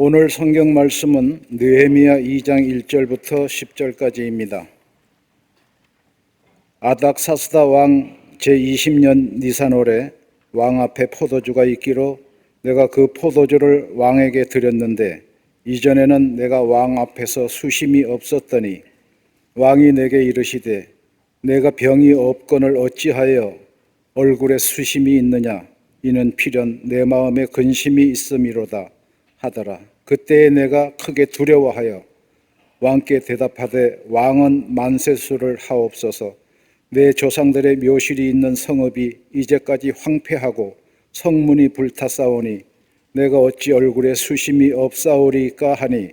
오늘 성경 말씀은 느헤미야 2장 1절부터 10절까지입니다. 아닥사스다 왕 제20년 니산월에 왕 앞에 포도주가 있기로 내가 그 포도주를 왕에게 드렸는데 이전에는 내가 왕 앞에서 수심이 없었더니 왕이 내게 이르시되 내가 병이 없거늘 어찌하여 얼굴에 수심이 있느냐 이는 필연 내 마음에 근심이 있음이로다 하더라. 그때에 내가 크게 두려워하여 왕께 대답하되 왕은 만세수를 하옵소서. 내 조상들의 묘실이 있는 성읍이 이제까지 황폐하고 성문이 불타싸우니 내가 어찌 얼굴에 수심이 없사오리까 하니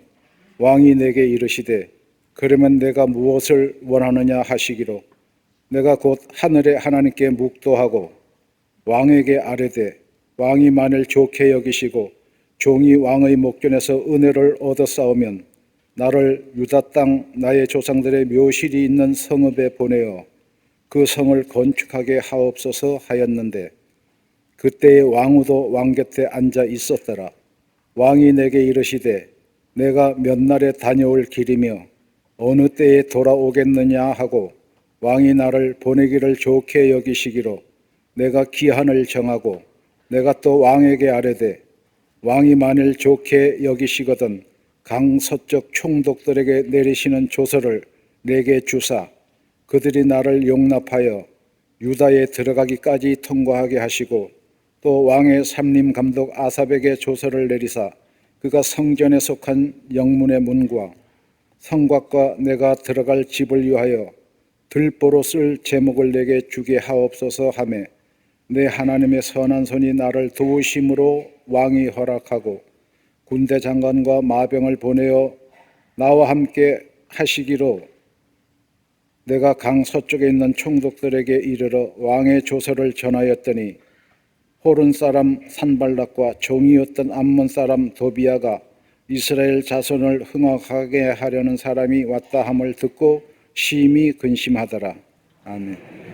왕이 내게 이르시되 그러면 내가 무엇을 원하느냐 하시기로 내가 곧 하늘의 하나님께 묵도하고 왕에게 아뢰되 왕이 만일 좋게 여기시고 종이 왕의 목전에서 은혜를 얻어싸우면 나를 유다 땅 나의 조상들의 묘실이 있는 성읍에 보내어 그 성을 건축하게 하옵소서 하였는데 그때에 왕후도 왕 곁에 앉아 있었더라. 왕이 내게 이르시되 내가 몇 날에 다녀올 길이며 어느 때에 돌아오겠느냐 하고 왕이 나를 보내기를 좋게 여기시기로 내가 기한을 정하고 내가 또 왕에게 아뢰되 왕이 만일 좋게 여기시거든 강 서쪽 총독들에게 내리시는 조서를 내게 주사 그들이 나를 용납하여 유다에 들어가기까지 통과하게 하시고 또 왕의 삼림 감독 아삽에게 조서를 내리사 그가 성전에 속한 영문의 문과 성곽과 내가 들어갈 집을 위하여 들보로 쓸 제목을 내게 주게 하옵소서 하매 내 하나님의 선한 손이 나를 도우심으로 왕이 허락하고 군대 장관과 마병을 보내어 나와 함께 하시기로 내가 강 서쪽에 있는 총독들에게 이르러 왕의 조서를 전하였더니 호른 사람 산발락과 종이었던 암몬 사람 도비아가 이스라엘 자손을 흥하게 하려는 사람이 왔다 함을 듣고 심히 근심하더라. 아멘.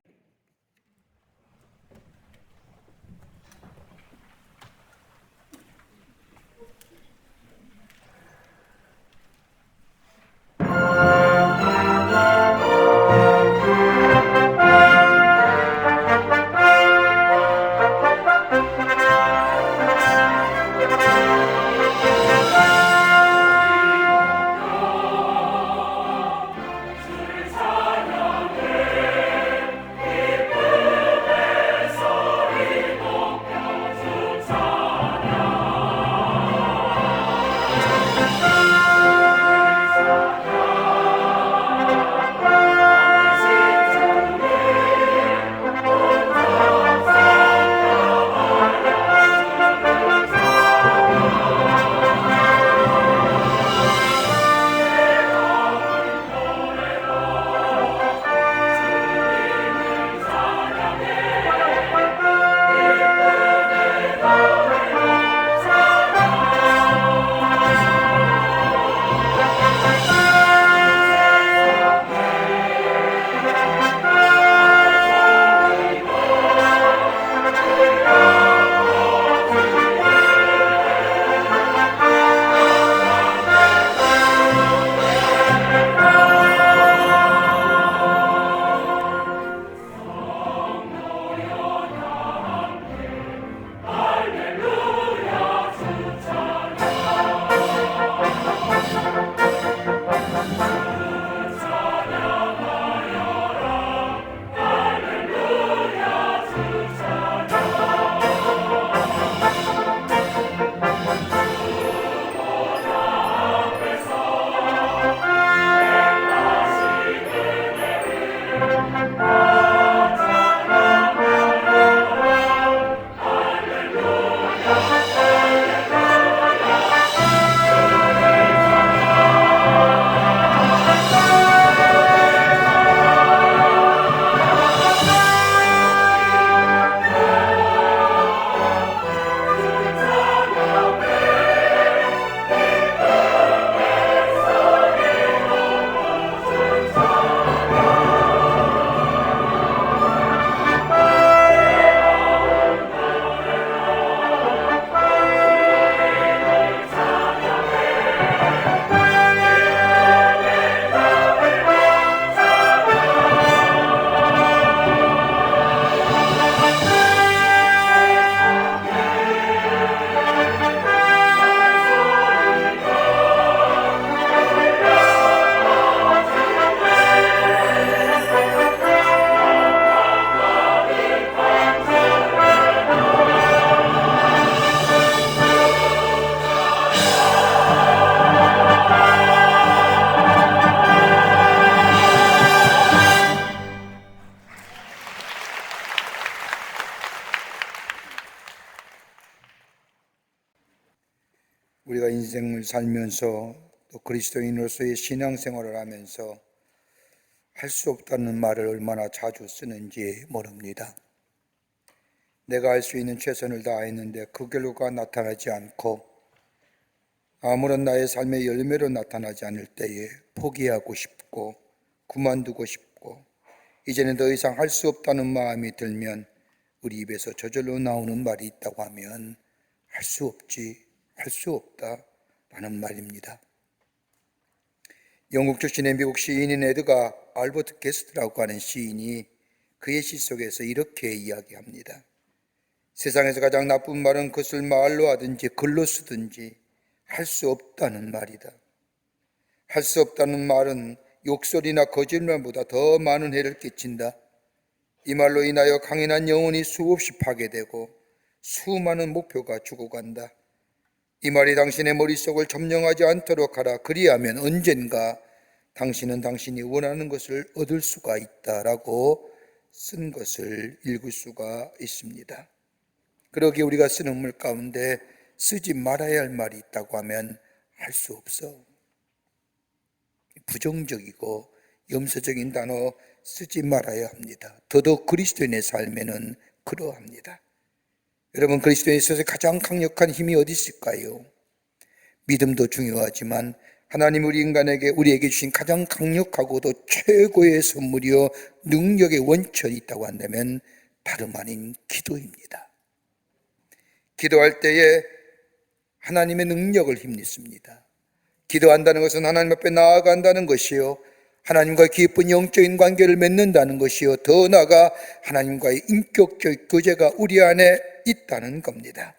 인생을 살면서 또 그리스도인으로서의 신앙생활을 하면서 할 수 없다는 말을 얼마나 자주 쓰는지 모릅니다. 내가 할 수 있는 최선을 다했는데 그 결과가 나타나지 않고 아무런 나의 삶의 열매로 나타나지 않을 때에 포기하고 싶고 그만두고 싶고 이제는 더 이상 할 수 없다는 마음이 들면 우리 입에서 저절로 나오는 말이 있다고 하면 할 수 없지, 할 수 없다 라는 말입니다. 영국 출신의 미국 시인인 에드가 알버트 게스트라고 하는 시인이 그의 시 속에서 이렇게 이야기합니다. 세상에서 가장 나쁜 말은 그것을 말로 하든지 글로 쓰든지 할 수 없다는 말이다. 할 수 없다는 말은 욕설이나 거짓말보다 더 많은 해를 끼친다. 이 말로 인하여 강인한 영혼이 수없이 파괴되고 수많은 목표가 죽어간다. 이 말이 당신의 머릿속을 점령하지 않도록 하라. 그리하면 언젠가 당신은 당신이 원하는 것을 얻을 수가 있다라고 쓴 것을 읽을 수가 있습니다. 그러기에 우리가 쓰는 말 가운데 쓰지 말아야 할 말이 있다고 하면 할 수 없어. 부정적이고 염세적인 단어 쓰지 말아야 합니다. 더더욱 그리스도인의 삶에는 그러합니다. 여러분, 그리스도인에 있어서 가장 강력한 힘이 어디 있을까요? 믿음도 중요하지만 하나님 우리에게 주신 가장 강력하고도 최고의 선물이요 능력의 원천이 있다고 한다면 다름 아닌 기도입니다. 기도할 때에 하나님의 능력을 힘입습니다. 기도한다는 것은 하나님 앞에 나아간다는 것이요 하나님과의 깊은 영적인 관계를 맺는다는 것이요 더 나아가 하나님과의 인격적 교제가 우리 안에 있다는 겁니다.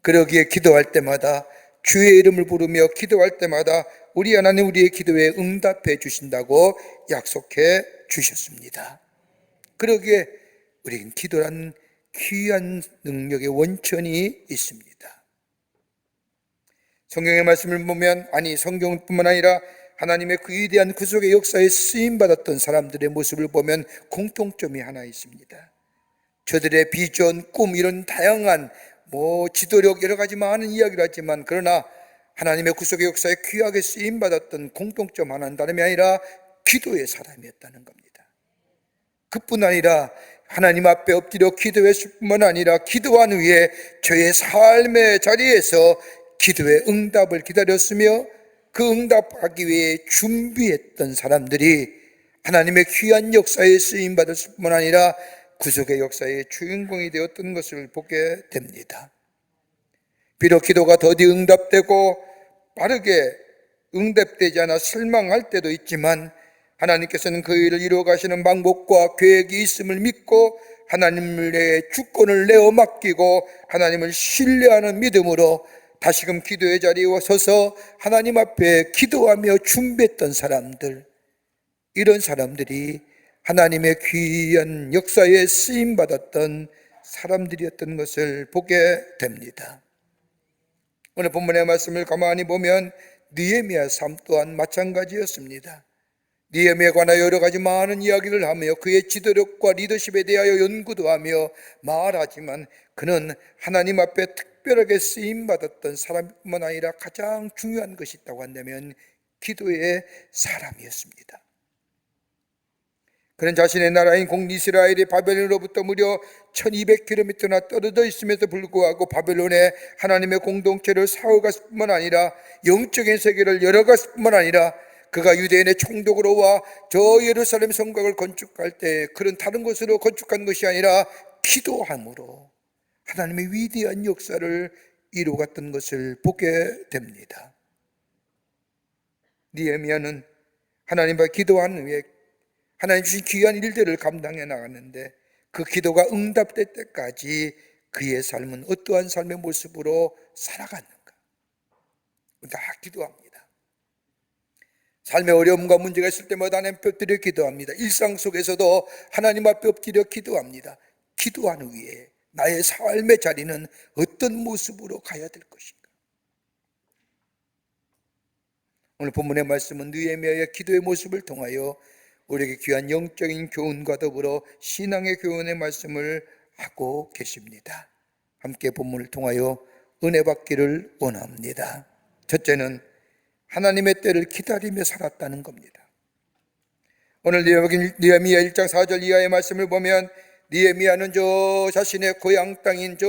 그러기에 기도할 때마다 주의 이름을 부르며 기도할 때마다 우리 하나님 우리의 기도에 응답해 주신다고 약속해 주셨습니다. 그러기에 우리는 기도란 귀한 능력의 원천이 있습니다. 성경의 말씀을 보면 성경뿐만 아니라 하나님의 그 위대한 구속의 역사에 쓰임받았던 사람들의 모습을 보면 공통점이 하나 있습니다. 저들의 비전, 꿈 이런 다양한 지도력 여러 가지 많은 이야기를 하지만 그러나 하나님의 구속의 역사에 귀하게 쓰임받았던 공통점 하나는 다름이 아니라 기도의 사람이었다는 겁니다. 그뿐 아니라 하나님 앞에 엎드려 기도했을 뿐만 아니라 기도한 후에 저의 삶의 자리에서 기도의 응답을 기다렸으며 그 응답하기 위해 준비했던 사람들이 하나님의 귀한 역사에 쓰임받았을 뿐만 아니라 구속의 역사의 주인공이 되었던 것을 보게 됩니다. 비록 기도가 더디 응답되고 빠르게 응답되지 않아 실망할 때도 있지만 하나님께서는 그 일을 이루어 가시는 방법과 계획이 있음을 믿고 하나님의 주권을 내어 맡기고 하나님을 신뢰하는 믿음으로 다시금 기도의 자리에 서서 하나님 앞에 기도하며 준비했던 사람들, 이런 사람들이 하나님의 귀한 역사에 쓰임받았던 사람들이었던 것을 보게 됩니다. 오늘 본문의 말씀을 가만히 보면 느헤미야 삶 또한 마찬가지였습니다. 느헤미야에 관하여 여러 가지 많은 이야기를 하며 그의 지도력과 리더십에 대하여 연구도 하며 말하지만 그는 하나님 앞에 특별하게 쓰임받았던 사람뿐만 아니라 가장 중요한 것이 있다고 한다면 기도의 사람이었습니다. 그는 자신의 나라인 이스라엘이 바벨론으로부터 무려 1200km나 떨어져 있음에도 불구하고 바벨론에 하나님의 공동체를 세워갔을 뿐만 아니라 영적인 세계를 열어갔을 뿐만 아니라 그가 유대인의 총독으로 와 저 예루살렘 성곽을 건축할 때 그런 다른 곳으로 건축한 것이 아니라 기도함으로 하나님의 위대한 역사를 이루어갔던 것을 보게 됩니다. 느헤미야는 하나님 앞에 기도한 후에 하나님 주신 귀한 일들을 감당해 나갔는데 그 기도가 응답될 때까지 그의 삶은 어떠한 삶의 모습으로 살아갔는가? 다 기도합니다. 삶의 어려움과 문제가 있을 때마다 하나님 앞에 엎드려 기도합니다. 일상 속에서도 하나님 앞에 엎드려 기도합니다. 기도한 후에 나의 삶의 자리는 어떤 모습으로 가야 될 것인가? 오늘 본문의 말씀은 느헤미야의 기도의 모습을 통하여 우리에게 귀한 영적인 교훈과 더불어 신앙의 교훈의 말씀을 하고 계십니다. 함께 본문을 통하여 은혜 받기를 원합니다. 첫째는 하나님의 때를 기다리며 살았다는 겁니다. 오늘 느헤미야 1장 4절 이하의 말씀을 보면 느헤미야는 저 자신의 고향 땅인 저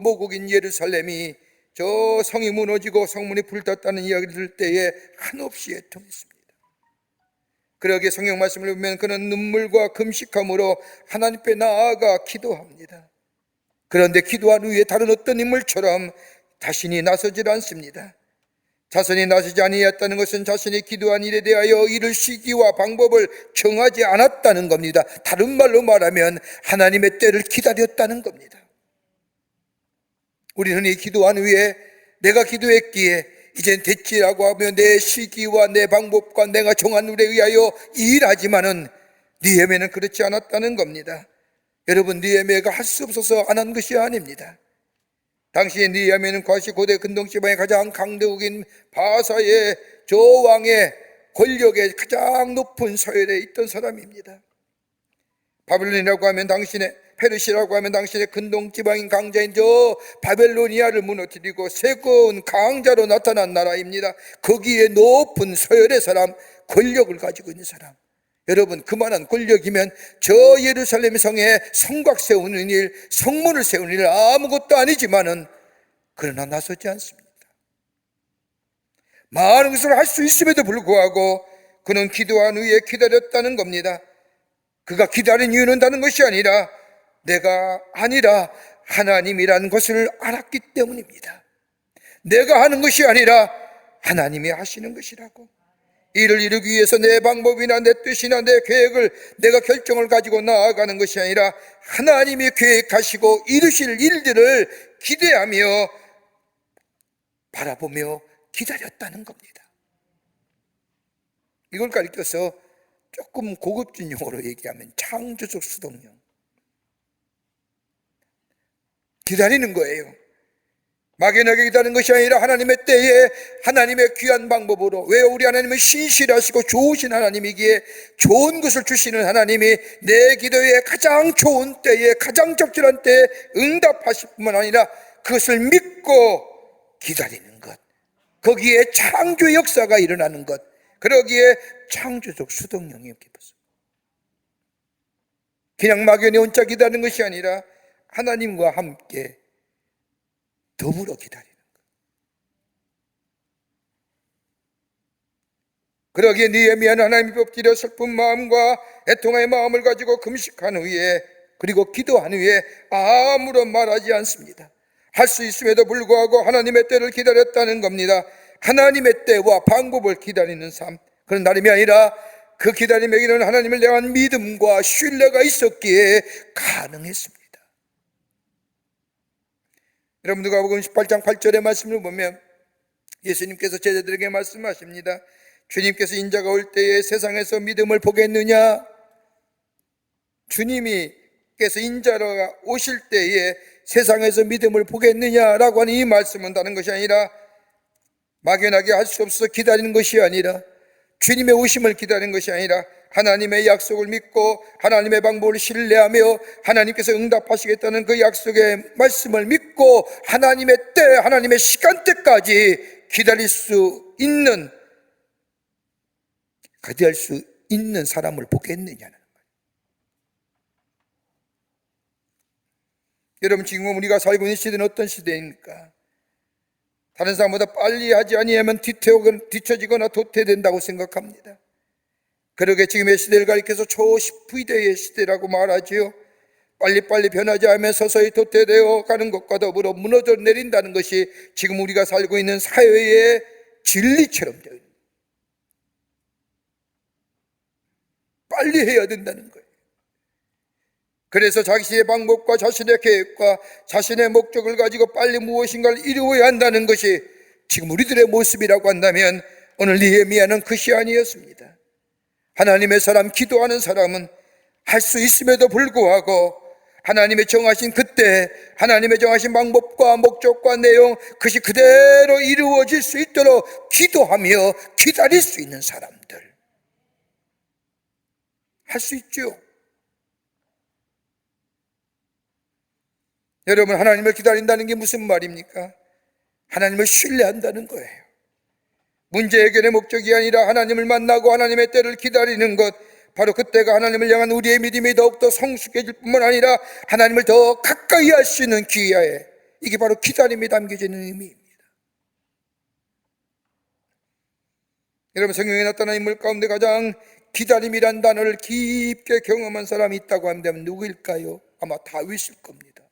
모국인 예루살렘이 저 성이 무너지고 성문이 불탔다는 이야기를 들을 때에 한없이 애통했습니다. 그러기에 성경 말씀을 보면 그는 눈물과 금식함으로 하나님 앞에 나아가 기도합니다. 그런데 기도한 후에 다른 어떤 인물처럼 자신이 나서질 않습니다. 자신이 나서지 아니했다는 것은 자신이 기도한 일에 대하여 이를 시기와 방법을 정하지 않았다는 겁니다. 다른 말로 말하면 하나님의 때를 기다렸다는 겁니다. 우리는 흔히 기도한 후에 내가 기도했기에 이젠 됐지라고 하며 내 시기와 내 방법과 내가 정한 룰에 의하여 일하지만은 느헤미야는 그렇지 않았다는 겁니다. 여러분, 느헤미야가 할 수 없어서 안 한 것이 아닙니다. 당시에 느헤미야는 과시 고대 근동지방의 가장 강대국인 바사의 저 왕의 권력의 가장 높은 서열에 있던 사람입니다. 바벨론이라고 하면 당신의 페르시라고 하면 당신의 근동지방인 강자인 저 바벨로니아를 무너뜨리고 세권 강자로 나타난 나라입니다. 거기에 높은 서열의 사람, 권력을 가지고 있는 사람. 여러분, 그만한 권력이면 저 예루살렘 성에 성곽 세우는 일, 성문을 세우는 일 아무것도 아니지만은 그러나 나서지 않습니다. 많은 것을 할 수 있음에도 불구하고 그는 기도한 후에 기다렸다는 겁니다. 그가 기다린 이유는 다른 것이 아니라 내가 아니라 하나님이라는 것을 알았기 때문입니다. 내가 하는 것이 아니라 하나님이 하시는 것이라고. 이를 이루기 위해서 내 방법이나 내 뜻이나 내 계획을 내가 결정을 가지고 나아가는 것이 아니라 하나님이 계획하시고 이루실 일들을 기대하며 바라보며 기다렸다는 겁니다. 이걸 가리켜서 조금 고급진 용어로 얘기하면 창조적 수동령, 기다리는 거예요. 막연하게 기다리는 것이 아니라 하나님의 때에 하나님의 귀한 방법으로. 왜? 우리 하나님은 신실하시고 좋으신 하나님이기에 좋은 것을 주시는 하나님이 내 기도에 가장 좋은 때에 가장 적절한 때에 응답하실 뿐만 아니라 그것을 믿고 기다리는 것, 거기에 창조의 역사가 일어나는 것, 그러기에 창조적 수동령이 깊어서 그냥 막연히 혼자 기다리는 것이 아니라 하나님과 함께 더불어 기다리는 것. 그러기에 느헤미야는 하나님의 법기려 슬픈 마음과 애통의 마음을 가지고 금식한 후에 그리고 기도한 후에 아무런 말하지 않습니다. 할 수 있음에도 불구하고 하나님의 때를 기다렸다는 겁니다. 하나님의 때와 방법을 기다리는 삶, 그런 나름이 아니라 그 기다림에게는 하나님을 대한 믿음과 신뢰가 있었기에 가능했습니다. 여러분, 누가복음 18장 8절의 말씀을 보면 예수님께서 제자들에게 말씀하십니다. 주님께서 인자가 올 때에 세상에서 믿음을 보겠느냐? 주님께서 인자가 오실 때에 세상에서 믿음을 보겠느냐라고 하는 이 말씀은 다른 것이 아니라 막연하게 할 수 없어 기다리는 것이 아니라 주님의 오심을 기다리는 것이 아니라 하나님의 약속을 믿고 하나님의 방법을 신뢰하며 하나님께서 응답하시겠다는 그 약속의 말씀을 믿고 하나님의 때, 하나님의 시간대까지 기다릴 수 있는 사람을 보겠느냐는 거예요. 여러분, 지금 우리가 살고 있는 시대는 어떤 시대입니까? 다른 사람보다 빨리 하지 아니하면 뒤처지거나 도태된다고 생각합니다. 그러게 지금의 시대를 가리켜서 초시프대의 시대라고 말하지요. 빨리빨리 변하지 않으면 서서히 도태되어 가는 것과 더불어 무너져 내린다는 것이 지금 우리가 살고 있는 사회의 진리처럼 되어 있는, 빨리 해야 된다는 거예요. 그래서 자신의 방법과 자신의 계획과 자신의 목적을 가지고 빨리 무엇인가를 이루어야 한다는 것이 지금 우리들의 모습이라고 한다면 오늘 느헤미야는 그것이 아니었습니다. 하나님의 사람, 기도하는 사람은 할 수 있음에도 불구하고 하나님의 정하신 그때 하나님의 정하신 방법과 목적과 내용, 그것이 그대로 이루어질 수 있도록 기도하며 기다릴 수 있는 사람들, 할 수 있죠. 여러분, 하나님을 기다린다는 게 무슨 말입니까? 하나님을 신뢰한다는 거예요. 문제 해결의 목적이 아니라 하나님을 만나고 하나님의 때를 기다리는 것, 바로 그때가 하나님을 향한 우리의 믿음이 더욱더 성숙해질 뿐만 아니라 하나님을 더 가까이 할 수 있는 기회에, 이게 바로 기다림이 담겨져 있는 의미입니다. 여러분, 성경에 나타난 인물 가운데 가장 기다림이란 단어를 깊게 경험한 사람이 있다고 한다면 누구일까요? 아마 다윗일 겁니다.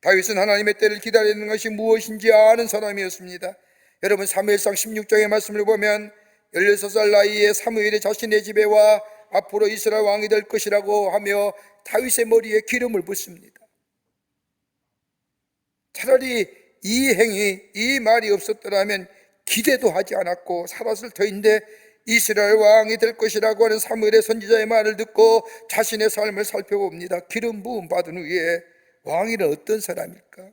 다윗은 하나님의 때를 기다리는 것이 무엇인지 아는 사람이었습니다. 여러분, 사무엘상 16장의 말씀을 보면 16살 나이에 사무엘이 자신의 집에 와 앞으로 이스라엘 왕이 될 것이라고 하며 다윗의 머리에 기름을 붓습니다. 차라리 이 행위, 이 말이 없었더라면 기대도 하지 않았고 살았을 터인데, 이스라엘 왕이 될 것이라고 하는 사무엘의 선지자의 말을 듣고 자신의 삶을 살펴봅니다. 기름 부음 받은 후에 왕이란 어떤 사람일까?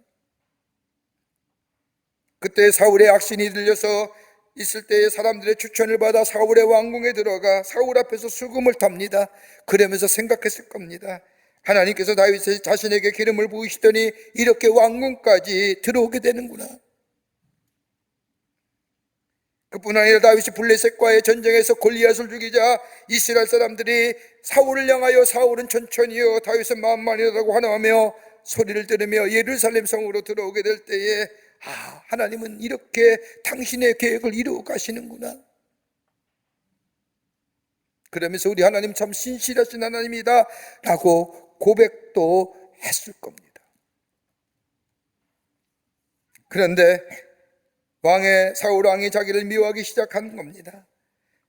그때 사울의 악신이 들려서 있을 때에 사람들의 추천을 받아 사울의 왕궁에 들어가 사울 앞에서 수금을 탑니다. 그러면서 생각했을 겁니다. 하나님께서 다윗의 자신에게 기름을 부으시더니 이렇게 왕궁까지 들어오게 되는구나. 그뿐 아니라 다윗이 블레셋과의 전쟁에서 골리앗을 죽이자 이스라엘 사람들이 사울을 향하여 사울은 천천히요 다윗은 만만이라고 환호하며 소리를 들으며 예루살렘 성으로 들어오게 될 때에, 하나님은 이렇게 당신의 계획을 이루어 가시는구나. 그러면서 우리 하나님 참 신실하신 하나님이다 라고 고백도 했을 겁니다. 그런데 사울 왕이 자기를 미워하기 시작한 겁니다.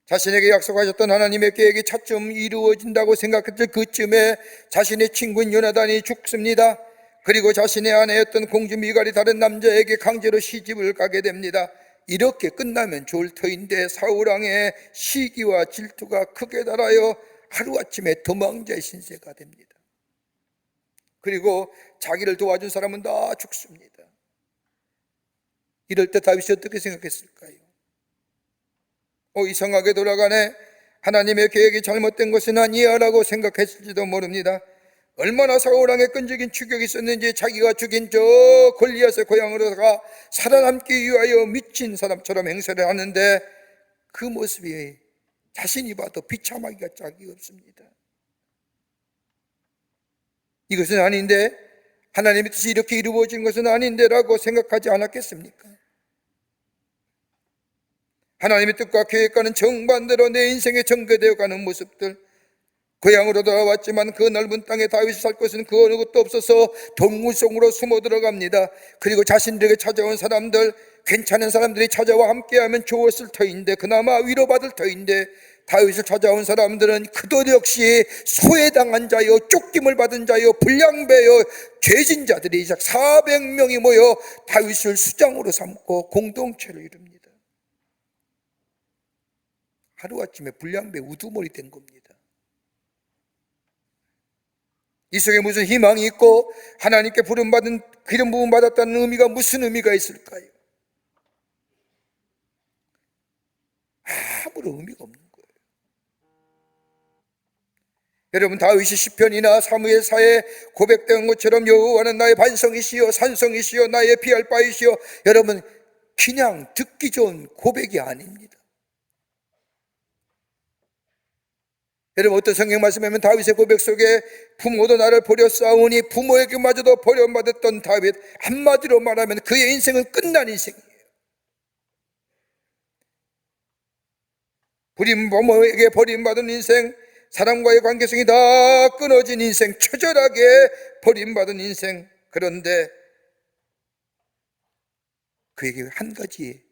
자신에게 약속하셨던 하나님의 계획이 차츰 이루어진다고 생각했을 그쯤에 자신의 친구인 요나단이 죽습니다. 그리고 자신의 아내였던 공주 미갈이 다른 남자에게 강제로 시집을 가게 됩니다. 이렇게 끝나면 좋을 터인데 사울 왕의 시기와 질투가 크게 달하여 하루아침에 도망자의 신세가 됩니다. 그리고 자기를 도와준 사람은 다 죽습니다. 이럴 때 다윗이 어떻게 생각했을까요? 이상하게 돌아가네, 하나님의 계획이 잘못된 것은 아니야 라고 생각했을지도 모릅니다. 얼마나 사울왕의 끈질긴 추격이 있었는지 자기가 죽인 저 골리앗의 고향으로다가 살아남기 위하여 미친 사람처럼 행세를 하는데, 그 모습이 자신이 봐도 비참하기가 짝이 없습니다. 이것은 아닌데, 하나님의 뜻이 이렇게 이루어진 것은 아닌데 라고 생각하지 않았겠습니까? 하나님의 뜻과 계획과는 정반대로 내 인생에 전개되어 가는 모습들, 고향으로 돌아왔지만 그 넓은 땅에 다윗이 살 것은 그 어느 것도 없어서 동물 속으로 숨어 들어갑니다. 그리고 자신들에게 찾아온 사람들, 괜찮은 사람들이 찾아와 함께하면 좋았을 터인데, 그나마 위로받을 터인데, 다윗을 찾아온 사람들은 그도 역시 소외당한 자요, 쫓김을 받은 자요, 불량배요, 죄진 자들이 약 400명이 모여 다윗을 수장으로 삼고 공동체를 이룹니다. 하루아침에 불량배 우두머리 된 겁니다. 이 속에 무슨 희망이 있고 하나님께 부름받은, 기름 부음 받았다는 의미가 무슨 의미가 있을까요? 아무런 의미가 없는 거예요. 여러분, 다윗이 시편이나 사무엘사에 고백된 것처럼 여호와는 나의 반성이시여 산성이시여 나의 피할 바이시여, 여러분, 그냥 듣기 좋은 고백이 아닙니다. 여러분, 어떤 성경 말씀에 보면 다윗의 고백 속에 부모도 나를 버렸사오니 부모에게마저도 버림받았던 다윗, 한마디로 말하면 그의 인생은 끝난 인생이에요. 부모에게 버림받은 인생, 사람과의 관계성이 다 끊어진 인생, 처절하게 버림받은 인생. 그런데 그에게 한 가지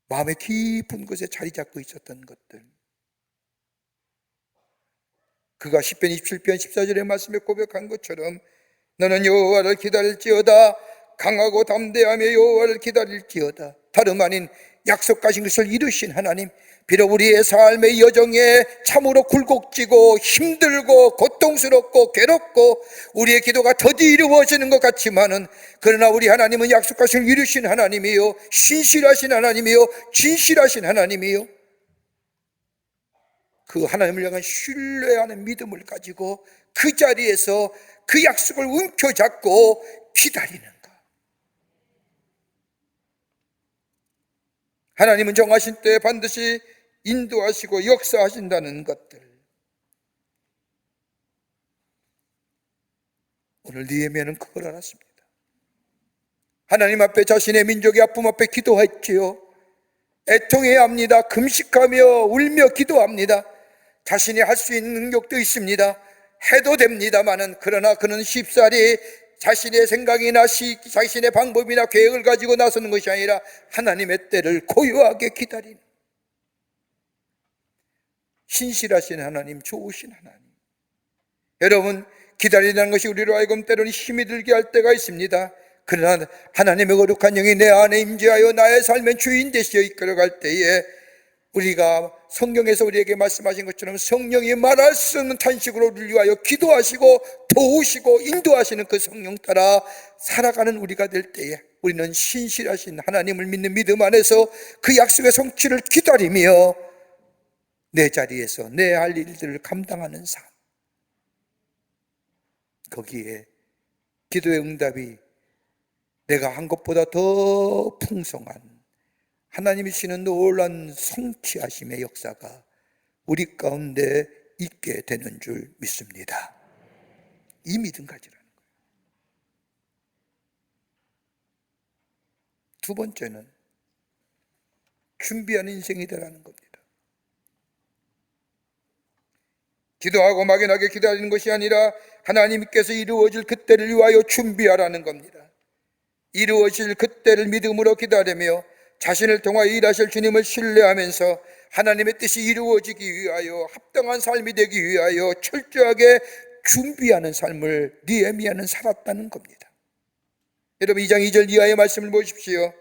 마음의 깊은 곳에 자리 잡고 있었던 것들, 그가 시편 27편 14절의 말씀에 고백한 것처럼 너는 여호와를 기다릴지어다, 강하고 담대하며 여호와를 기다릴지어다. 다름 아닌 약속하신 것을 이루신 하나님, 비록 우리의 삶의 여정에 참으로 굴곡지고 힘들고 고통스럽고 괴롭고 우리의 기도가 더디 이루어지는 것 같지만은, 그러나 우리 하나님은 약속하신 이루신 하나님이요, 신실하신 하나님이요, 진실하신 하나님이요. 그 하나님을 향한 신뢰하는 믿음을 가지고 그 자리에서 그 약속을 움켜잡고 잡고 기다리는가. 하나님은 정하신 때에 반드시 인도하시고 역사하신다는 것들. 오늘 느헤미야는 그걸 알았습니다. 하나님 앞에 자신의 민족의 아픔 앞에 기도했지요. 애통해야 합니다. 금식하며 울며 기도합니다. 자신이 할 수 있는 능력도 있습니다. 해도 됩니다마는, 그러나 그는 쉽사리 자신의 생각이나 자신의 방법이나 계획을 가지고 나서는 것이 아니라 하나님의 때를 고요하게 기다리는, 신실하신 하나님, 좋으신 하나님. 여러분, 기다리라는 것이 우리로 하여금 때로는 힘이 들게 할 때가 있습니다. 그러나 하나님의 거룩한 영이 내 안에 임재하여 나의 삶의 주인 되시어 이끌어갈 때에, 우리가 성경에서 우리에게 말씀하신 것처럼 성령이 말할 수 없는 탄식으로 우리를 위하여 기도하시고 도우시고 인도하시는 그 성령 따라 살아가는 우리가 될 때에, 우리는 신실하신 하나님을 믿는 믿음 안에서 그 약속의 성취를 기다리며 내 자리에서 내 할 일들을 감당하는 삶, 거기에 기도의 응답이 내가 한 것보다 더 풍성한 하나님이 주시는 놀라운 성취하심의 역사가 우리 가운데 있게 되는 줄 믿습니다. 이 믿음 가지라는 거예요. 두 번째는 준비하는 인생이다라는 겁니다. 기도하고 막연하게 기다리는 것이 아니라 하나님께서 이루어질 그때를 위하여 준비하라는 겁니다. 이루어질 그때를 믿음으로 기다리며 자신을 통하여 일하실 주님을 신뢰하면서 하나님의 뜻이 이루어지기 위하여 합당한 삶이 되기 위하여 철저하게 준비하는 삶을 느헤미야는 살았다는 겁니다. 여러분, 2장 2절 이하의 말씀을 보십시오.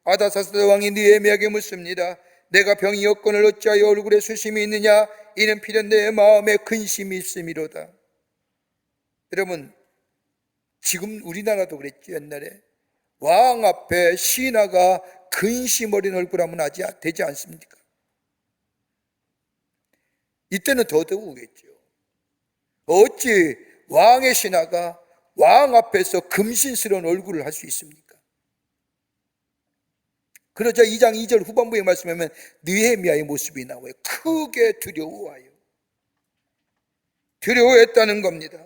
아다사스다 왕이 느헤미야에게 묻습니다. 내가 병이 여건을 어찌하여 얼굴에 수심이 있느냐? 이는 필연 내 마음에 근심이 있음이로다. 여러분, 지금 우리나라도 그랬죠. 옛날에 왕 앞에 신하가 근심 어린 얼굴 하면 되지 않습니까? 이때는 더더욱이겠죠. 어찌 왕의 신하가 왕 앞에서 금신스러운 얼굴을 할 수 있습니까? 그러자 2장 2절 후반부에 말씀하면 느헤미야의 모습이 나와요. 크게 두려워하여. 두려워했다는 겁니다.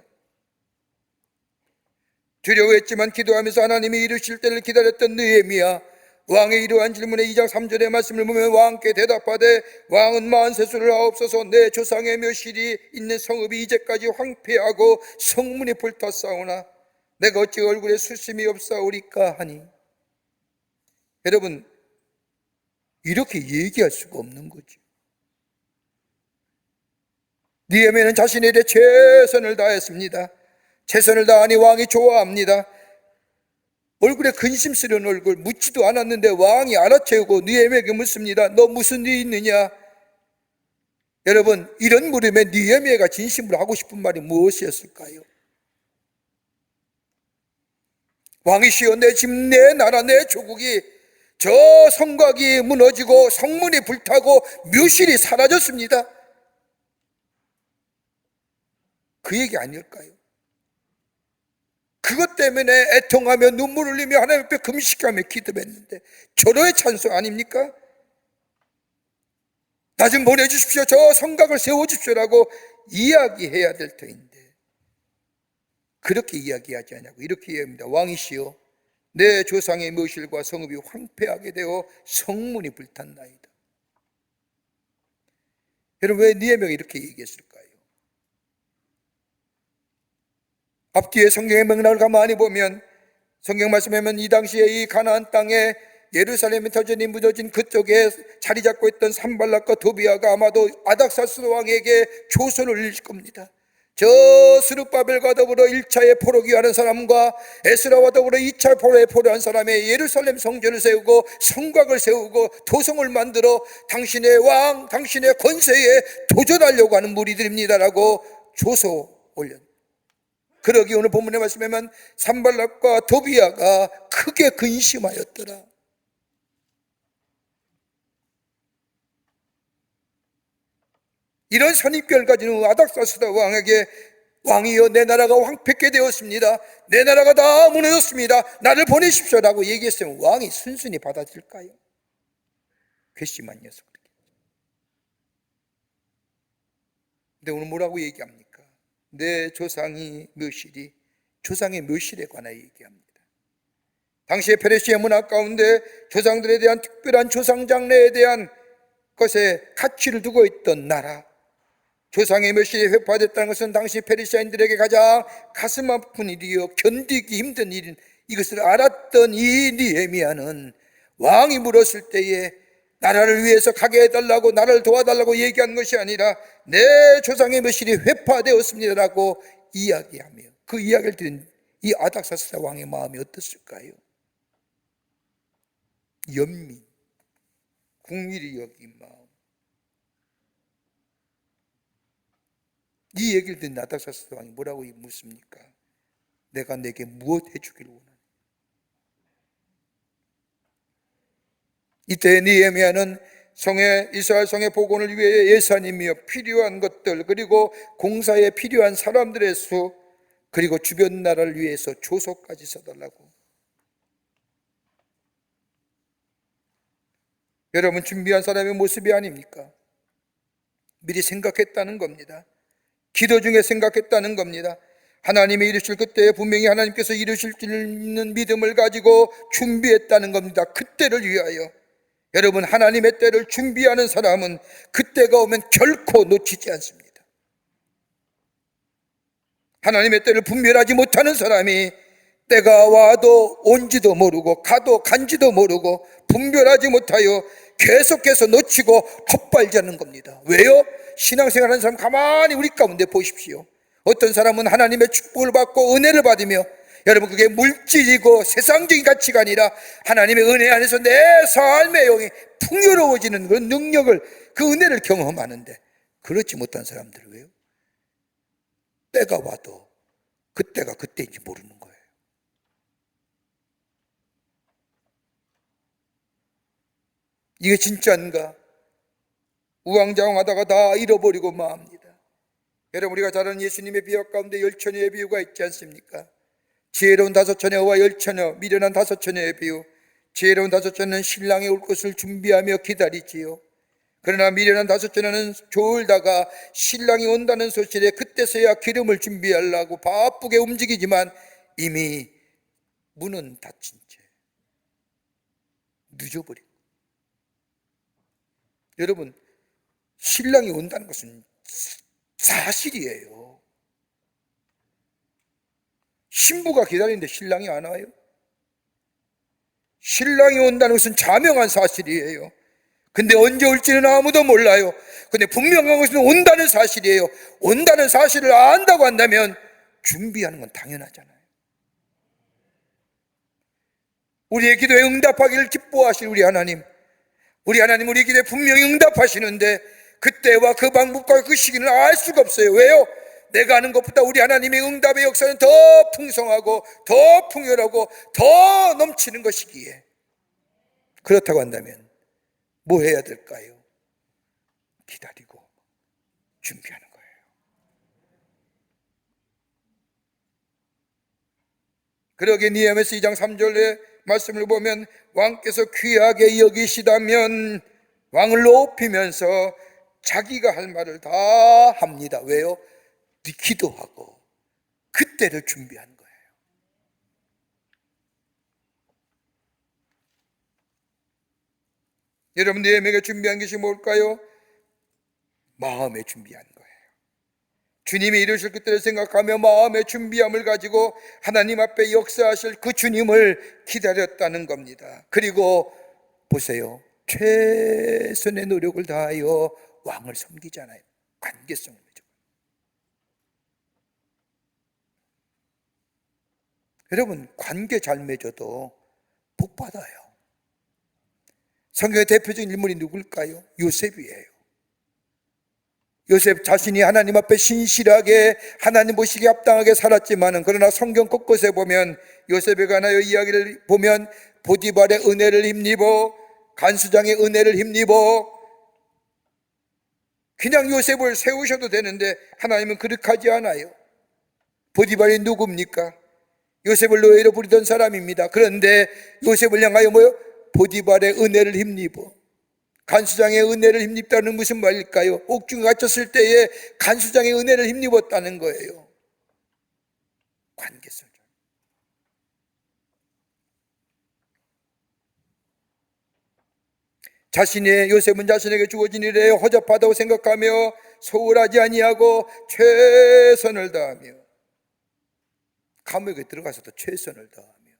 두려워했지만 기도하면서 하나님이 이루실 때를 기다렸던 느헤미야, 왕의 이러한 질문에 2장 3절의 말씀을 보면 왕께 대답하되 왕은 만세수를 하옵소서. 내 조상의 묘실이 있는 성읍이 이제까지 황폐하고 성문이 불탔사오나 내가 어찌 얼굴에 수심이 없사오리까 하니. 여러분, 이렇게 얘기할 수가 없는 거죠. 느헤미야는 자신에 대해 최선을 다했습니다. 최선을 다하니 왕이 좋아합니다. 얼굴에 근심스러운 얼굴, 묻지도 않았는데 왕이 알아채우고 느헤미야에게 묻습니다. 너 무슨 일이 있느냐? 여러분, 이런 물음에 느헤미야가 진심으로 하고 싶은 말이 무엇이었을까요? 왕이시여, 내 집, 내 나라, 내 조국이 저 성곽이 무너지고 성문이 불타고 묘실이 사라졌습니다. 그 얘기 아닐까요? 그것 때문에 애통하며 눈물 흘리며 하나님 앞에 금식하며 기도했는데 절호의 찬송 아닙니까? 나 좀 보내주십시오. 저 성곽을 세워주십시오라고 이야기해야 될 터인데 그렇게 이야기하지 않냐고 이렇게 이야기합니다. 왕이시여, 내 조상의 묘실과 성읍이 황폐하게 되어 성문이 불탔나이다. 여러분, 왜 느헤미야가 이렇게 얘기했을까요? 앞뒤에 성경의 맥락을 가만히 보면 성경 말씀하면 이 당시에 이 가나안 땅에 예루살렘의 터전이 무너진 그쪽에 자리 잡고 있던 산발락과 도비아가 아마도 아닥사스 왕에게 조서를 읽을 겁니다. 저 스룹바벨과 더불어 1차의 포로기 하는 사람과 에스라와 더불어 2차 포로에 포로한 사람의 예루살렘 성전을 세우고 성곽을 세우고 도성을 만들어 당신의 왕, 당신의 권세에 도전하려고 하는 무리들입니다라고 조서 올렸습니다. 그러기 오늘 본문의 말씀에만 산발락과 도비아가 크게 근심하였더라. 이런 선입견을 가진 아닥사스다 왕에게 왕이여, 내 나라가 황폐케 되었습니다. 내 나라가 다 무너졌습니다. 나를 보내십시오라고 얘기했으면 왕이 순순히 받아들일까요? 괘씸한 녀석. 근데 오늘 뭐라고 얘기합니까? 내 조상이 묘실이, 조상의 묘실에 관하여 얘기합니다. 당시의 페르시아 문화 가운데 조상들에 대한 특별한 조상 장례에 대한 것에 가치를 두고 있던 나라, 조상의 묘실이 회파됐다는 것은 당시 페르시아인들에게 가장 가슴 아픈 일이요 견디기 힘든 일인, 이것을 알았던 이 느헤미야는 왕이 물었을 때에 나라를 위해서 가게 해달라고, 나라를 도와달라고 얘기한 것이 아니라 내 조상의 묘실이 회파되었습니다라고 이야기하며, 그 이야기를 들은 이 아닥사스다 왕의 마음이 어떻을까요? 연민, 궁일이 여긴 마음. 이 얘기를 듣는 아닥사스다 왕이 뭐라고 묻습니까? 내가 내게 무엇 해주기를 원하니? 이때 느헤미야는 이스라엘 성의 복원을 위해 예산이며 필요한 것들, 그리고 공사에 필요한 사람들의 수, 그리고 주변 나라를 위해서 조서까지 써달라고. 여러분, 준비한 사람의 모습이 아닙니까? 미리 생각했다는 겁니다. 기도 중에 생각했다는 겁니다. 하나님이 이루실 그때에 분명히 하나님께서 이루실 줄 있는 믿음을 가지고 준비했다는 겁니다. 그때를 위하여. 여러분, 하나님의 때를 준비하는 사람은 그때가 오면 결코 놓치지 않습니다. 하나님의 때를 분별하지 못하는 사람이 때가 와도 온지도 모르고 가도 간지도 모르고 분별하지 못하여 계속해서 놓치고 헛발지 않는 겁니다. 왜요? 신앙생활하는 사람 가만히 우리 가운데 보십시오. 어떤 사람은 하나님의 축복을 받고 은혜를 받으며, 여러분, 그게 물질이고 세상적인 가치가 아니라 하나님의 은혜 안에서 내 삶의 영이 풍요로워지는 그런 능력을, 그 은혜를 경험하는데, 그렇지 못한 사람들은 왜요? 때가 와도 그때가 그때인지 모르는 거예요. 이게 진짜인가? 우왕좌왕하다가 다 잃어버리고 맙니다. 여러분, 우리가 잘 아는 예수님의 비유 가운데 열처녀의 비유가 있지 않습니까? 지혜로운 5처녀와 열처녀, 미련한 5처녀의 비유. 지혜로운 5처녀는 신랑이 올 것을 준비하며 기다리지요. 그러나 미련한 5처녀는 졸다가 신랑이 온다는 소식에 그때서야 기름을 준비하려고 바쁘게 움직이지만 이미 문은 닫힌 채 늦어버리고. 여러분, 신랑이 온다는 것은 사실이에요. 신부가 기다리는데 신랑이 안 와요? 신랑이 온다는 것은 자명한 사실이에요. 근데 언제 올지는 아무도 몰라요. 근데 분명한 것은 온다는 사실이에요. 온다는 사실을 안다고 한다면 준비하는 건 당연하잖아요. 우리의 기도에 응답하기를 기뻐하실 우리 하나님, 우리 기도에 분명히 응답하시는데 그때와 그 방법과 그 시기는 알 수가 없어요. 왜요? 내가 아는 것보다 우리 하나님의 응답의 역사는 더 풍성하고 더 풍요하고 더 넘치는 것이기에, 그렇다고 한다면 뭐 해야 될까요? 기다리고 준비하는 거예요. 그러기에 느헤미야서 2장 3절의 말씀을 보면 왕께서 귀하게 여기시다면 왕을 높이면서 자기가 할 말을 다 합니다. 왜요? 기도하고 그때를 준비한 거예요. 여러분, 느헤미야가 준비한 것이 뭘까요? 마음에 준비한 거예요. 주님이 이루실 그때를 생각하며 마음의 준비함을 가지고 하나님 앞에 역사하실 그 주님을 기다렸다는 겁니다. 그리고 보세요, 최선의 노력을 다하여 왕을 섬기잖아요. 관계성을 맺어. 여러분, 관계 잘 맺어도 복 받아요. 성경의 대표적인 인물이 누굴까요? 요셉이에요. 요셉 자신이 하나님 앞에 신실하게 하나님 보시기에 합당하게 살았지만은, 그러나 성경 곳곳에 보면 요셉에 관하여 이야기를 보면 보디발의 은혜를 힘입어, 간수장의 은혜를 힘입어 그냥 요셉을 세우셔도 되는데 하나님은 그렇게 하지 않아요. 보디발이 누굽니까? 요셉을 노예로 부리던 사람입니다. 그런데 요셉을 향하여 뭐요? 보디발의 은혜를 힘입어 간수장의 은혜를 힘입다는 무슨 말일까요? 옥중에 갇혔을 때에 간수장의 은혜를 힘입었다는 거예요. 관계성. 요셉은 자신에게 주어진 일에 허접하다고 생각하며 소홀하지 아니하고 최선을 다하며, 감옥에 들어가서도 최선을 다하며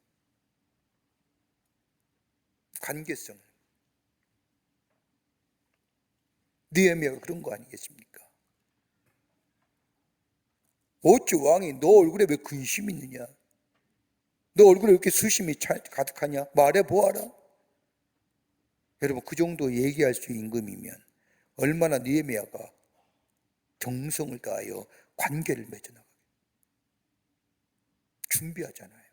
관계성을. 느헤미야가 그런 거 아니겠습니까? 어찌 왕이 너 얼굴에 왜 근심이 있느냐? 너 얼굴에 왜 이렇게 수심이 가득하냐? 말해보아라. 여러분, 그 정도 얘기할 수 임금이면 얼마나 느헤미야가 정성을 다하여 관계를 맺어나가게 준비하잖아요.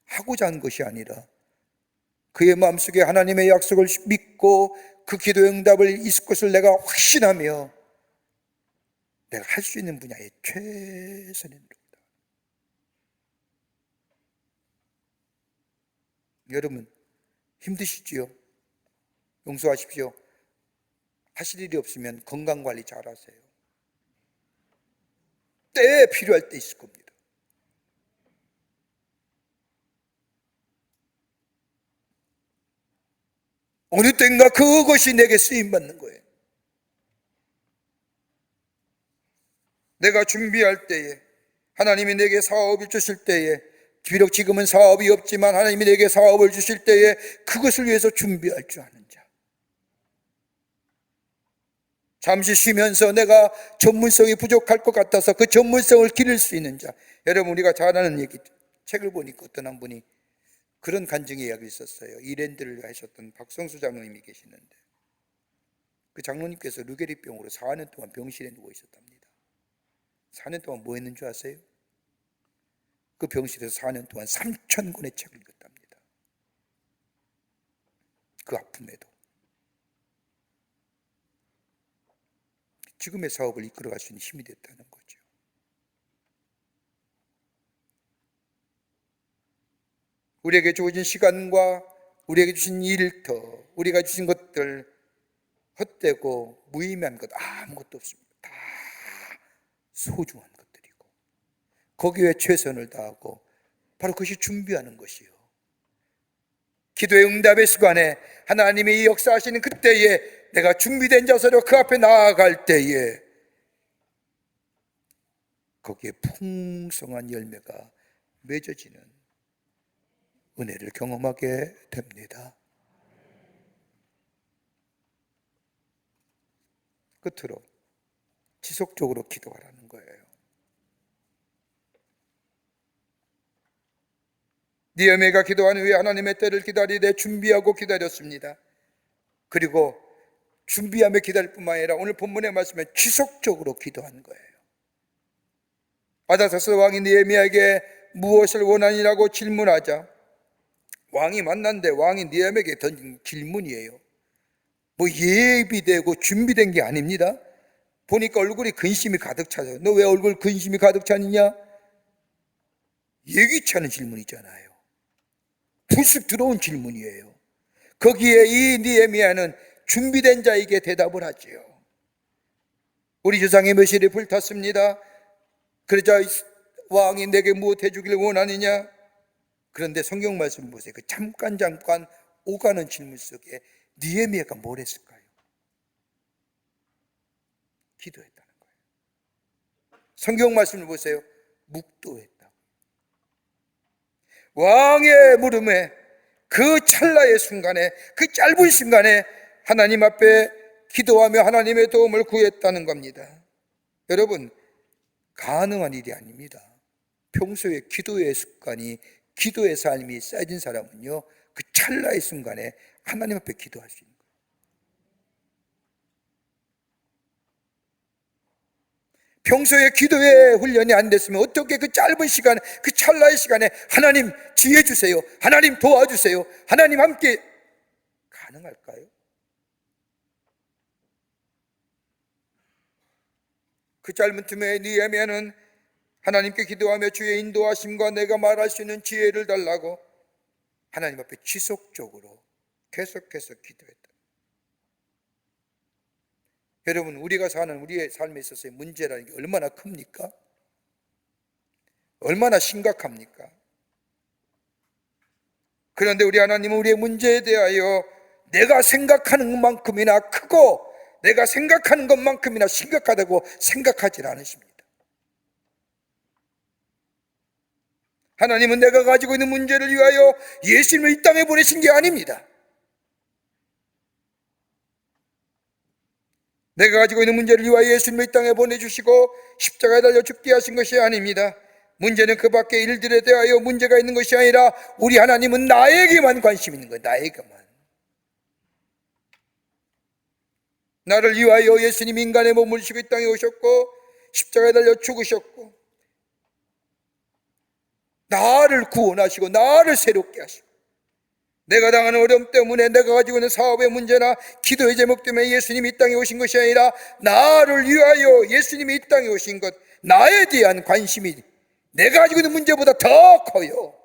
하고자 한 것이 아니라 그의 마음속에 하나님의 약속을 믿고 그 기도의 응답을 있을 것을 내가 확신하며 내가 할 수 있는 분야에 최선의 노력이다. 여러분, 힘드시지요? 용서하십시오. 하실 일이 없으면 건강관리 잘하세요. 때에 필요할 때 있을 겁니다. 어느 때인가 그것이 내게 쓰임받는 거예요. 내가 준비할 때에, 하나님이 내게 사업을 주실 때에, 비록 지금은 사업이 없지만 하나님이 내게 사업을 주실 때에 그것을 위해서 준비할 줄 아는 자. 잠시 쉬면서 내가 전문성이 부족할 것 같아서 그 전문성을 기를 수 있는 자. 여러분, 우리가 잘 아는 얘기, 책을 보니까 어떤 한 분이 그런 간증의 이야기가 있었어요. 이랜드를 하셨던 박성수 장로님이 계시는데, 그 장로님께서 루게리병으로 4년 동안 병실에 누워 있었답니다. 4년 동안 뭐 했는 줄 아세요? 그 병실에서 4년 동안 3,000권의 책을 읽었답니다. 그 아픔에도. 지금의 사업을 이끌어갈 수 있는 힘이 됐다는 거죠. 우리에게 주어진 시간과 우리에게 주신 일터, 우리가 주신 것들, 헛되고 무의미한 것 아무것도 없습니다. 다 소중한 것들이고 거기에 최선을 다하고 바로 그것이 준비하는 것이요. 기도의 응답의 시간에 하나님이 역사하시는 그때에 내가 준비된 자세로 그 앞에 나아갈 때에 거기에 풍성한 열매가 맺어지는 은혜를 경험하게 됩니다. 끝으로 지속적으로 기도하라는 거예요. 느헤미야가 기도한 후에 하나님의 때를 기다리되 준비하고 기다렸습니다. 그리고 준비하며 기다릴 뿐만 아니라 오늘 본문의 말씀에 지속적으로 기도한 거예요. 아닥사스 왕이 느헤미야에게 무엇을 원하니라고 질문하자 왕이 만났는데 왕이 느헤미야에게 던진 질문이에요. 뭐 예비되고 준비된 게 아닙니다. 보니까 얼굴이 근심이 가득 차서 너 왜 얼굴 근심이 가득 차느냐? 예기치 않은 질문이잖아요. 불쑥 들어온 질문이에요. 거기에 이 느헤미야는 준비된 자에게 대답을 하지요. 우리 조상의 묘실이 불탔습니다. 그러자 왕이 내게 무엇 해주기를 원하느냐? 그런데 성경 말씀 보세요. 그 잠깐 오가는 질문 속에 느헤미야가 뭘 했을까요? 기도했다는 거예요. 성경 말씀을 보세요. 묵도했다. 왕의 물음에 그 찰나의 순간에, 그 짧은 순간에 하나님 앞에 기도하며 하나님의 도움을 구했다는 겁니다. 여러분, 가능한 일이 아닙니다. 평소에 기도의 습관이, 기도의 삶이 쌓여진 사람은요, 그 찰나의 순간에 하나님 앞에 기도할 수 있는 거예요. 평소에 기도의 훈련이 안 됐으면 어떻게 그 짧은 시간, 그 찰나의 시간에 하나님 지혜 주세요, 하나님 도와주세요, 하나님 함께, 가능할까요? 그 짧은 틈에 느헤미야는 하나님께 기도하며 주의 인도하심과 내가 말할 수 있는 지혜를 달라고 하나님 앞에 지속적으로 계속해서 기도했다. 여러분, 우리가 사는 우리의 삶에 있어서의 문제라는 게 얼마나 큽니까? 얼마나 심각합니까? 그런데 우리 하나님은 우리의 문제에 대하여 내가 생각하는 것만큼이나 크고 내가 생각하는 것만큼이나 심각하다고 생각하지 않으십니다. 하나님은 내가 가지고 있는 문제를 위하여 예수님을 이 땅에 보내신 게 아닙니다. 내가 가지고 있는 문제를 위하여 예수님을 이 땅에 보내주시고 십자가에 달려 죽게 하신 것이 아닙니다. 문제는 그 밖의 일들에 대하여 문제가 있는 것이 아니라 우리 하나님은 나에게만 관심 있는 거예요. 나에게만. 나를 위하여 예수님이 인간의 몸을 지고 이 땅에 오셨고 십자가에 달려 죽으셨고 나를 구원하시고 나를 새롭게 하시고 내가 당하는 어려움 때문에 내가 가지고 있는 사업의 문제나 기도의 제목 때문에 예수님이 이 땅에 오신 것이 아니라 나를 위하여 예수님이 이 땅에 오신 것, 나에 대한 관심이 내가 가지고 있는 문제보다 더 커요.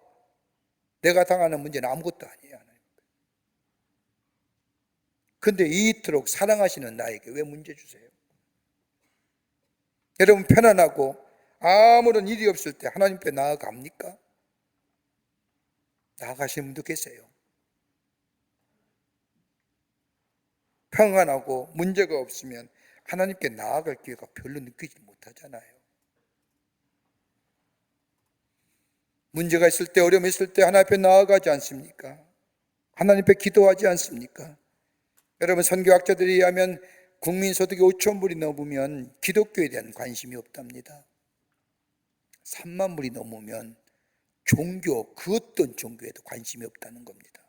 내가 당하는 문제는 아무것도 아니에요. 근데 이토록 사랑하시는 나에게 왜 문제 주세요? 여러분, 편안하고 아무런 일이 없을 때 하나님 앞에 나아갑니까? 나아가시는 분도 계세요. 평안하고 문제가 없으면 하나님께 나아갈 기회가 별로 느끼지 못하잖아요. 문제가 있을 때, 어려움이 있을 때 하나님 앞에 나아가지 않습니까? 하나님 앞에 기도하지 않습니까? 여러분, 선교학자들에 의하면 국민소득이 5천 불이 넘으면 기독교에 대한 관심이 없답니다. 3만 불이 넘으면 종교, 그 어떤 종교에도 관심이 없다는 겁니다.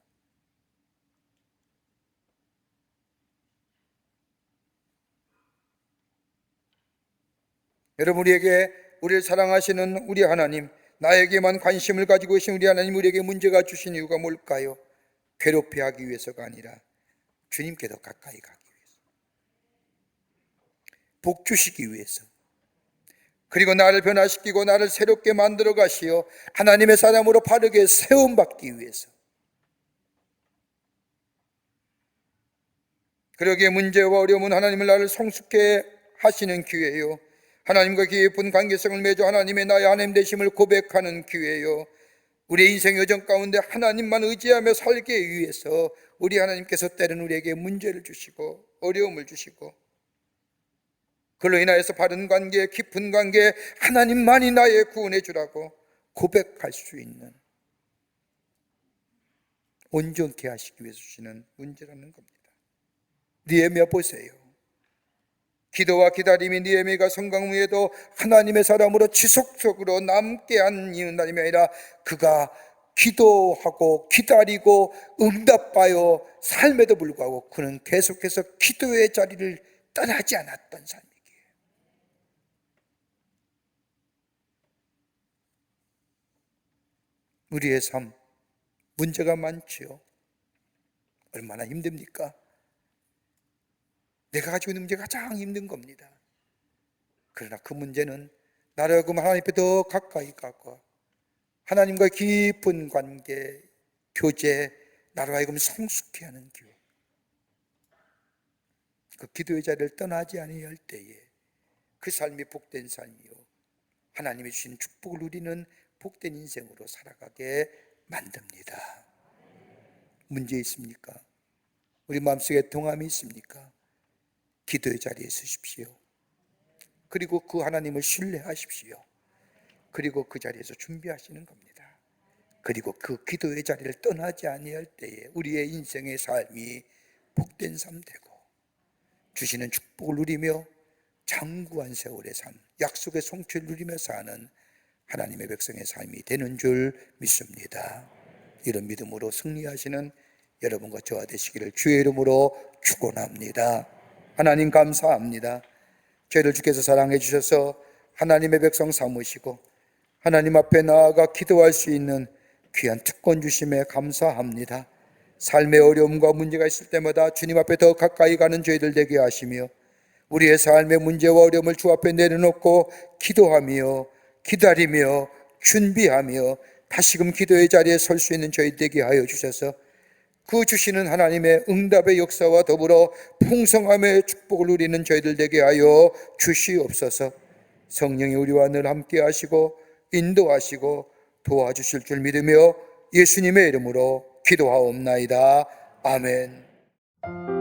여러분, 우리를 사랑하시는 우리 하나님, 나에게만 관심을 가지고 계신 우리 하나님, 우리에게 문제가 주신 이유가 뭘까요? 괴롭게 하기 위해서가 아니라 주님께 더 가까이 가기 위해서, 복 주시기 위해서, 그리고 나를 변화시키고 나를 새롭게 만들어 가시어 하나님의 사람으로 바르게 세움받기 위해서. 그러기에 문제와 어려움은 하나님을 나를 성숙해 하시는 기회예요. 하나님과 깊은 관계성을 맺어 하나님의 나의 하나님 되심을 고백하는 기회예요. 우리의 인생 여정 가운데 하나님만 의지하며 살기 위해서 우리 하나님께서 때로는 우리에게 문제를 주시고 어려움을 주시고, 그로 인하여서 바른 관계, 깊은 관계, 하나님만이 나의 구원해 주라고 고백할 수 있는, 온전케 하시기 위해서 주시는 문제라는 겁니다. 느헤미야 보세요. 기도와 기다림이 느헤미야가 성강 위에도 하나님의 사람으로 지속적으로 남게 한 이유는 다름이 아니라 그가 기도하고 기다리고 응답하여 삶에도 불구하고 그는 계속해서 기도의 자리를 떠나지 않았던 삶이기에. 우리의 삶, 문제가 많지요. 얼마나 힘듭니까? 내가 가지고 있는 문제가 가장 힘든 겁니다. 그러나 그 문제는 나를 하여금 하나님 앞에 더 가까이 가고 하나님과 깊은 관계, 교제, 나를 하여금 성숙해 하는 기회, 그 기도의 자리를 떠나지 아니할 때에 그 삶이 복된 삶이요, 하나님이 주신 축복을 누리는 복된 인생으로 살아가게 만듭니다. 문제 있습니까? 우리 마음속에 동함이 있습니까? 기도의 자리에 서십시오. 그리고 그 하나님을 신뢰하십시오. 그리고 그 자리에서 준비하시는 겁니다. 그리고 그 기도의 자리를 떠나지 아니할 때에 우리의 인생의 삶이 복된 삶 되고 주시는 축복을 누리며 장구한 세월의 삶, 약속의 성취를 누리며 사는 하나님의 백성의 삶이 되는 줄 믿습니다. 이런 믿음으로 승리하시는 여러분과 저와 되시기를 주의 이름으로 축원합니다. 하나님 감사합니다. 저희를 주께서 사랑해 주셔서 하나님의 백성 삼으시고 하나님 앞에 나아가 기도할 수 있는 귀한 특권 주심에 감사합니다. 삶의 어려움과 문제가 있을 때마다 주님 앞에 더 가까이 가는 저희들 되게 하시며 우리의 삶의 문제와 어려움을 주 앞에 내려놓고 기도하며 기다리며 준비하며 다시금 기도의 자리에 설 수 있는 저희 되게 하여 주셔서 그 주시는 하나님의 응답의 역사와 더불어 풍성함의 축복을 누리는 저희들 되게 하여 주시옵소서. 성령이 우리와 늘 함께 하시고 인도하시고 도와주실 줄 믿으며 예수님의 이름으로 기도하옵나이다. 아멘.